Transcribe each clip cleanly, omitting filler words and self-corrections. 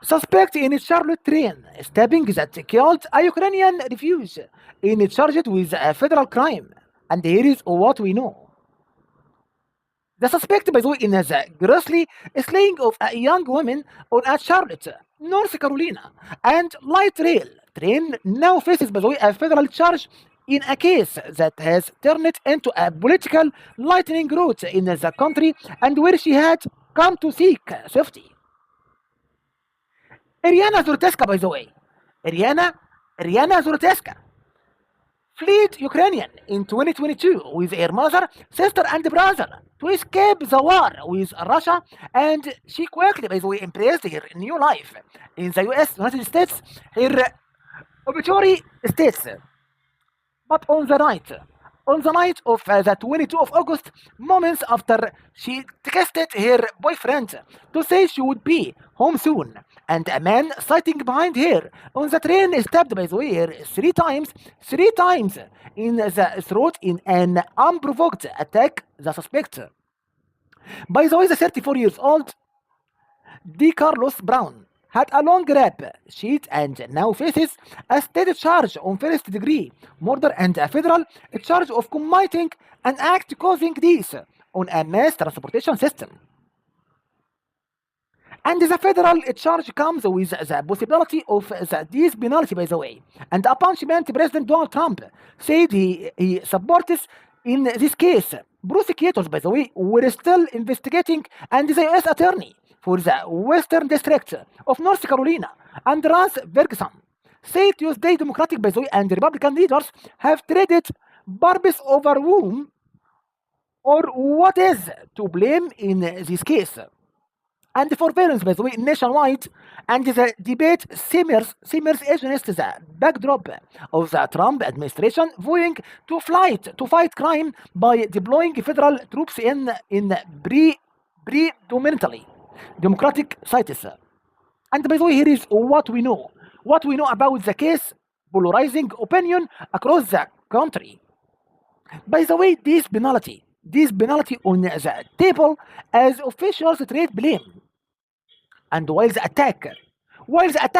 Suspect in Charlotte train stabbing that killed a Ukrainian refugee in charged with a federal crime. And here is what we know. The suspect, by the way, in the grisly slaying of a young woman on a Charlotte, North Carolina, and light rail train now faces, by the way, a federal charge in a case that has turned it into a political lightning rod in the country and where she had come to seek safety. Iryna Zarutska, by the way. Iryna Zarutska fled Ukrainian in 2022 with her mother, sister, and brother to escape the war with Russia, and she quickly, by the way, embraced her new life in the US, United States. Her obituary states, but on the night of the 22nd of August, moments after she texted her boyfriend to say she would be home soon, and a man sitting behind her on the train stabbed, by the way, her three times in the throat in an unprovoked attack. The suspect, by the way, the 34 years old Decarlos Brown, had a long rap sheet and now faces a state charge on first degree murder and a federal charge of committing an act causing death on a mass transportation system. And the federal charge comes with the possibility of the death penalty, by the way. And a punishment President Donald Trump said he supports in this case. Prosecutors, by the way, were still investigating, and the U.S. Attorney for the Western District of North Carolina, and Ross Ferguson, said Tuesday Democratic, by the way, and Republican leaders have traded barbs over whom or what is to blame in this case. And for violence, by the way, nationwide, and the debate simmers against the backdrop of the Trump administration vowing to fight crime by deploying federal troops in predominantly Democratic sites. And by the way, here is what we know. What we know about the case, polarizing opinion across the country. By the way, this penalty on the table as officials trade blame. And while the attack,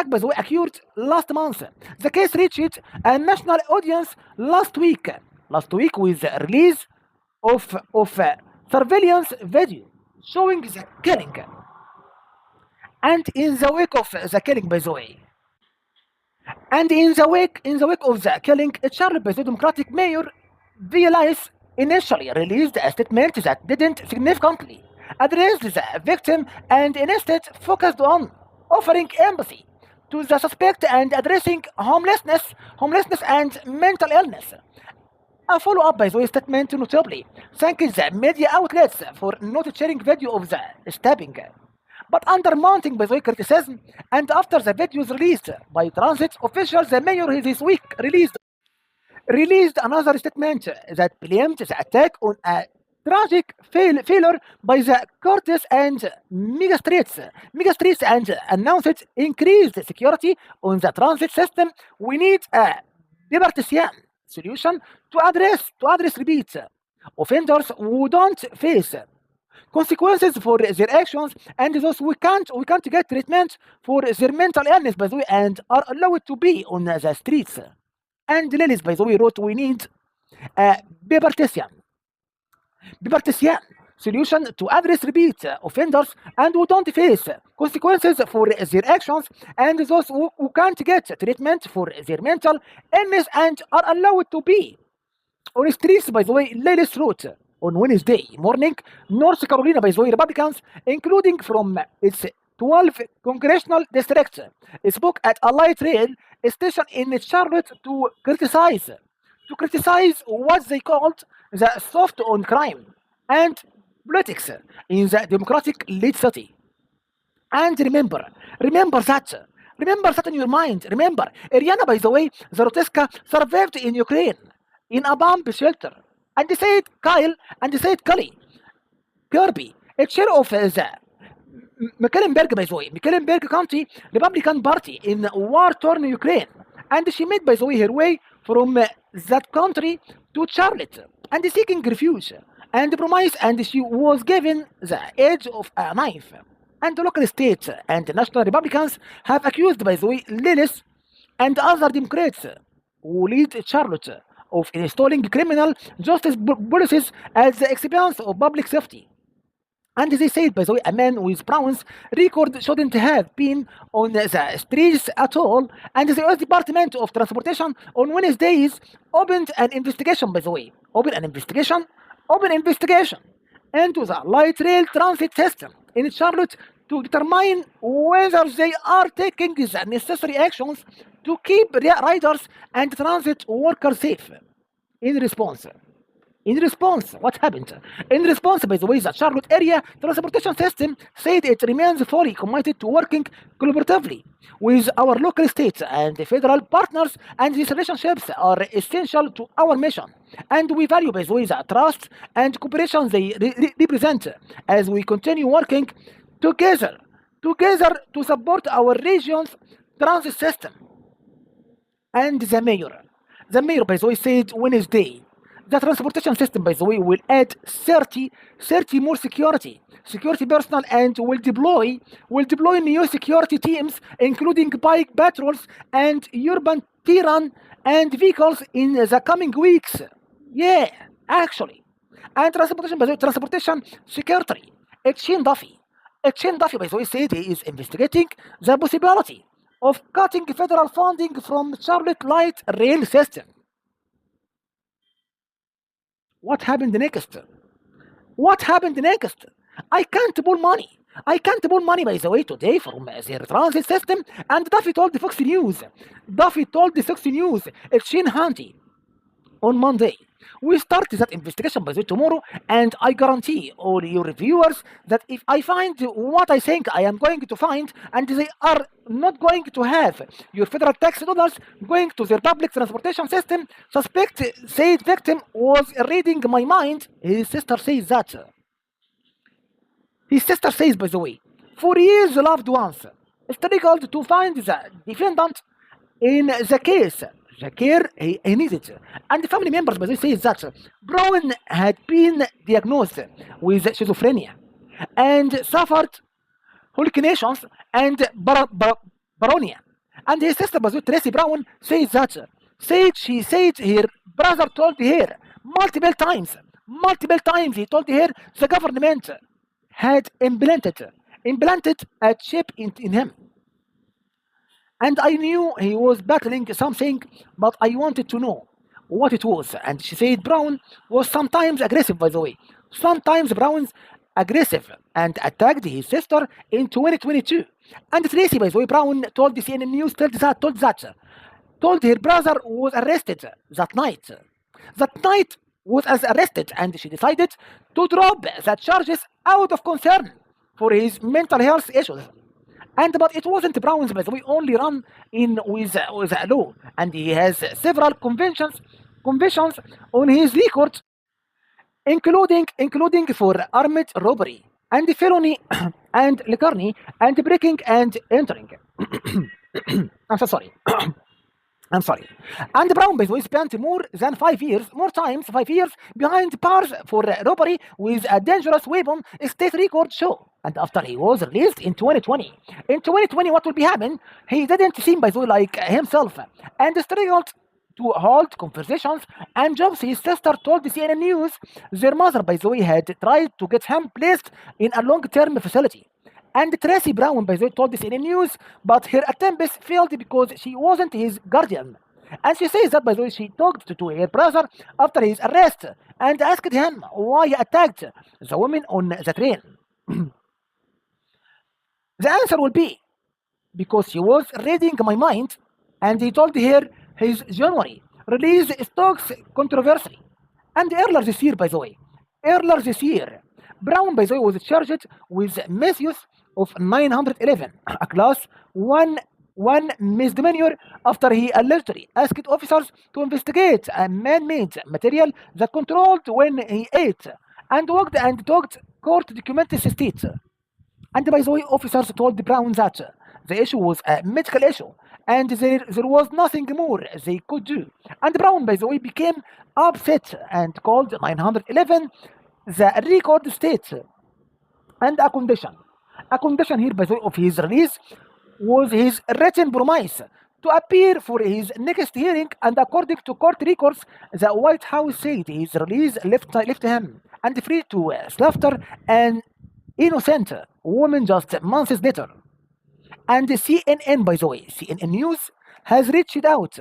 by the way, occurred last month, the case reached a national audience last week. With the release of surveillance video showing the killing. And in the wake of the killing, by the way, of the killing, Charlotte, by the Democratic mayor Vilas initially released a statement that didn't significantly address the victim and instead focused on offering empathy to the suspect and addressing homelessness and mental illness. A follow-up, by the way, statement notably thanking the media outlets for not sharing video of the stabbing. But under mounting, by the way, criticism, and after the videos released by transit officials, the mayor this week released another statement that blamed the attack on a tragic failure by the courts and megastreets and announced increased security on the transit system. We need a bipartisan solution to address repeat offenders who don't face consequences for their actions, and those we can't get treatment for their mental illness, by the way, and are allowed to be on the streets. And Lillis, by the way, wrote, we need a bipartisan solution to address repeat offenders and who don't face consequences for their actions, and those who can't get treatment for their mental illness and are allowed to be on streets, by the way. Lillis wrote on Wednesday morning, North Carolina, by the way, Republicans, including from its 12 congressional districts, spoke at a light rail station in Charlotte to criticize what they called the soft on crime and politics in the Democratic-led city. And remember that in your mind. Remember, Iryna, by the way, Zarutska survived in Ukraine in a bomb shelter. And they said Kelly Kirby, a chair of the Mecklenburg, by the way, Mecklenburg County Republican Party in war-torn Ukraine. And she made, by the way, her way from that country to Charlotte and seeking refuge and promise, and she was given the edge of a knife. And the local states and national Republicans have accused, by the way, Lillis and other Democrats who lead Charlotte of installing criminal justice policies at the expense of public safety. And they said, by the way, a man with Brown's record shouldn't have been on the streets at all. And the US Department of Transportation on Wednesdays opened an investigation, by the way. Open investigation into the light rail transit system in Charlotte to determine whether they are taking the necessary actions to keep riders and transit workers safe. In response, what happened? In response, by the way, the Charlotte area transportation system said it remains fully committed to working collaboratively with our local states and federal partners, and these relationships are essential to our mission. And we value, by the way, the trust and cooperation they represent as we continue working together, to support our region's transit system. And the mayor, by the way, said Wednesday, the transportation system, by the way, will add 30 more security personnel and will deploy new security teams, including bike patrols and urban terrain and vehicles in the coming weeks. Yeah, actually. And transportation, by the way, transportation secretary, Etienne Duffy, by the way, said he is investigating the possibility of cutting federal funding from Charlotte Light Rail System. What happened next? What happened next? I can't pull money. I can't pull money, by the way, today from their transit system. And Duffy told the Fox News. It's Shane Hanty on Monday. We start that investigation, by the way, tomorrow, and I guarantee all your viewers that if I find what I think I am going to find, and they are not going to have your federal tax dollars going to their public transportation system, suspect said victim was reading my mind. His sister says that. His sister says, by the way, for years loved ones struggled to find the defendant in the case, the care he needed. And the family members, by the way, say that Brown had been diagnosed with schizophrenia and suffered hallucinations and paranoia. And his sister, by the way, Tracy Brown, says that she said her brother told her multiple times he told her the government had implanted a chip in him. And I knew he was battling something, but I wanted to know what it was. And she said Brown was sometimes aggressive, by the way. Sometimes Brown's aggressive and attacked his sister in 2022. And Tracy, by the way, Brown told the CNN News, told her brother was arrested that night. That night was as arrested, and she decided to drop the charges out of concern for his mental health issues. But it wasn't Brown's, by the way, only run in with a law, and he has several convictions on his record, including for armed robbery and felony and liquor and breaking and entering. I'm so sorry. I'm sorry. And Brown, by the way, spent more times 5 years behind bars for robbery with a dangerous weapon, state record show. And after he was released in 2020, what will be happening? He didn't seem, by the way, like himself, and struggled to hold conversations and jobs. His sister told the CNN News their mother, by the way, had tried to get him placed in a long-term facility. And Tracy Brown, by the way, told the CNN News, but her attempts failed because she wasn't his guardian. And she says that, by the way, she talked to her brother after his arrest and asked him why he attacked the woman on the train. The answer will be because he was reading my mind, and he told her his January release stocks controversy. And earlier this year, Brown, by the way, was charged with misuse of 911, a class 1 misdemeanor, after he allegedly asked officers to investigate a man-made material that controlled when he ate and walked and talked court documents state. And by the way, officers told Brown that the issue was a medical issue and there was nothing more they could do. And Brown, by the way, became upset and called 911 the record state and a condition. A condition here, by the way, of his release was his written promise to appear for his next hearing, and according to court records, the White House said his release left him and free to slaughter an innocent woman just months later. And CNN, by the way, CNN News has reached out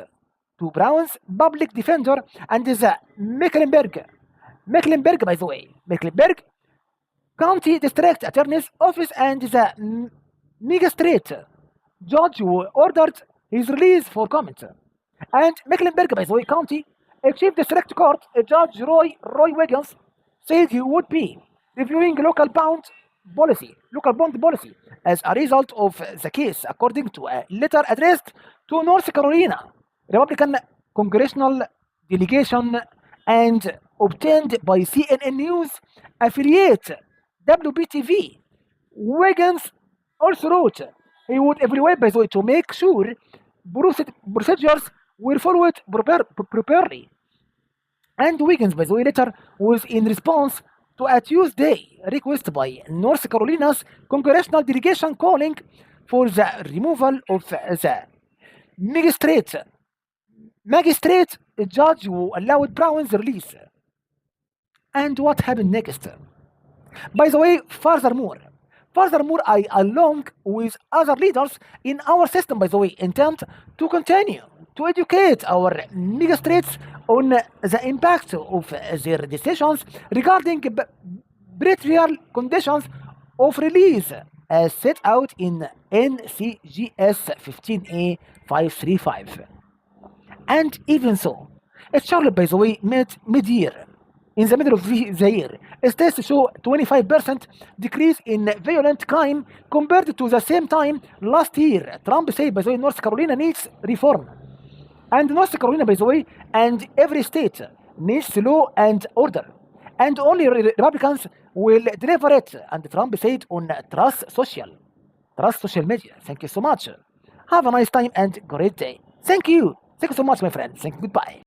to Brown's public defender and the Mecklenburg, by the way, Mecklenburg County District Attorney's Office and the magistrate judge who ordered his release for comment. And Mecklenburg, by the way, County Chief District Court Judge Roy Wiggins said he would be reviewing local bond policy as a result of the case, according to a letter addressed to North Carolina Republican congressional delegation and obtained by CNN News affiliate WBTV. Wiggins also wrote he would evaluate, by the way, to make sure procedures were followed properly. And Wiggins, by the way, letter was in response to a Tuesday request by North Carolina's congressional delegation calling for the removal of the magistrate judge who allowed Brown's release. And what happened next? By the way, furthermore, I, along with other leaders in our system, by the way, intend to continue to educate our magistrates on the impact of their decisions regarding pretrial conditions of release as set out in NCGS 15A 535. And even so, Charlotte, by the way, mid-year, in the middle of the year, stats show 25% decrease in violent crime compared to the same time last year. Trump said, by the way, North Carolina needs reform. And North Carolina, by the way, and every state needs law and order. And only Republicans will deliver it. And Trump said on Trust Social Media. Thank you so much. Have a nice time and great day. Thank you. Thank you so much, my friends. Thank you. Goodbye.